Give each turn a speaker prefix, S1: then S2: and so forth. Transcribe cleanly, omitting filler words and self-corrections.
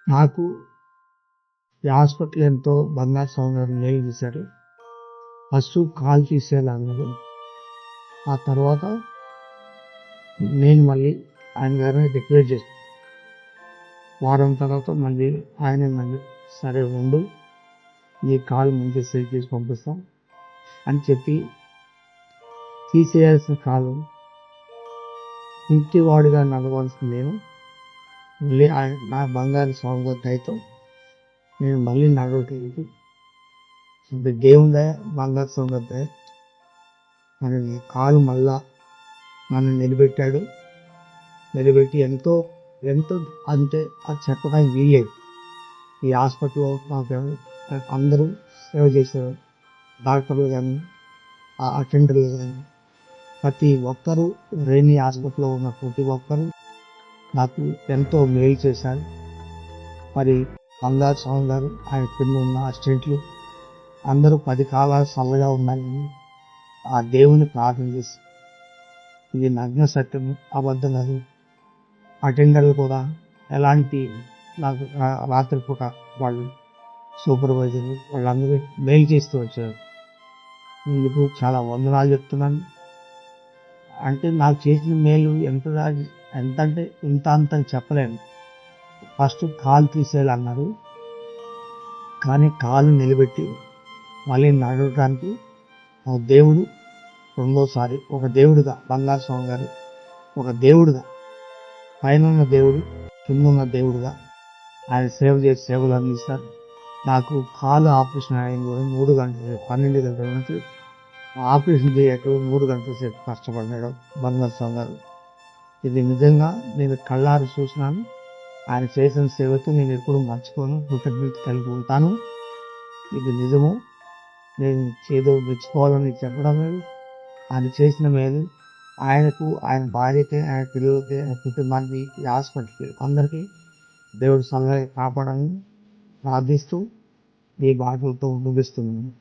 S1: నాకు ఈ హాస్పిటల్ ఎంతో బంగారు స్వామి మేలు చేశారు. ఫస్ట్ కాలు తీసేయాలన్నారు. ఆ తర్వాత నేను మళ్ళీ ఆయన గారిని రిక్వెస్ట్ చేశాను. వారం తర్వాత మళ్ళీ మళ్ళీ సరే ఉండు, నీ కాలు మంచిగా సరి చేసి పంపిస్తాం అని చెప్పి తీసేయాల్సిన కాలు ఇంటివాడిగా నడవాల్సింది నేను మళ్ళీ నా బంగారు స్వామి దయతో నేను మళ్ళీ నడవటానికి దేవుని దయ, బంగారు స్వామి దయ మన కాలు మళ్ళా నన్ను నిలబెట్టి ఎంతో ఎంతో అంటే అది చెప్పడానికి వీలేదు. ఈ హాస్పిటల్లో నాకు అందరూ సేవ చేశారు. డాక్టర్లు కానీ అటెండర్లు కానీ ప్రతి ఒక్కరూ రెయినీ హాస్పిటల్లో ఉన్న ప్రతి ఒక్కరూ నాకు ఎంతో మేలు చేశారు. మరి బంగారు స్వామి గారు ఆయన కింద ఉన్న అసిస్టెంట్లు అందరూ 10 కాలాలు చల్లగా ఉండాలని ఆ దేవుని ప్రార్థన చేసి, ఇది నగ్న సత్యం, అబద్ధం కాదు. అటెండర్లు కూడా ఎలాంటి నాకు రాత్రిపూట వాళ్ళు సూపర్వైజర్లు వాళ్ళందరూ మెయిల్ చేస్తూ వచ్చారు. ఇందుకు చాలా వందనాలు చెప్తున్నాను. అంటే నాకు చేసిన మేలు ఎంత అంటే ఇంత అంత చెప్పలేను. ఫస్ట్ కాలు తీసేయాలన్నారు, కానీ కాలు నిలబెట్టి మళ్ళీ నడవడానికి దేవుడు రెండోసారి ఒక దేవుడుగా, బంగారు స్వామి గారు ఒక దేవుడుగా, పైన ఉన్న దేవుడు కింద ఉన్న దేవుడుగా ఆయన సేవలు అందిస్తారు. నాకు కాలు ఆపరేషన్ అయిన కూడా 3 గంటలు 12 గంటల నుంచి ఆపరేషన్ చేయక 3 గంటల సేపు కష్టపడ్డాడు బంగారు స్వామి గారు. ఇది నిజంగా నేను కళ్ళారు చూసినాను. ఆయన చేసిన సేవకు నేను ఎప్పుడు మర్చిపోను, కృతజ్ఞత కలిగి ఉంటాను. ఇది నిజము. నేను ఏదో మెచ్చుకోవాలని చెప్పడం లేదు. ఆయన చేసిన మేలు ఆయనకు, ఆయన భార్యకి, ఆయన పిల్లలకి, ఆయన కుటుంబానికి, ఈ హాస్పిటల్కి అందరికీ దేవుడు సలహా కాపాడాలని ప్రార్థిస్తూ ఈ మాటలతో ముగిస్తున్నాను.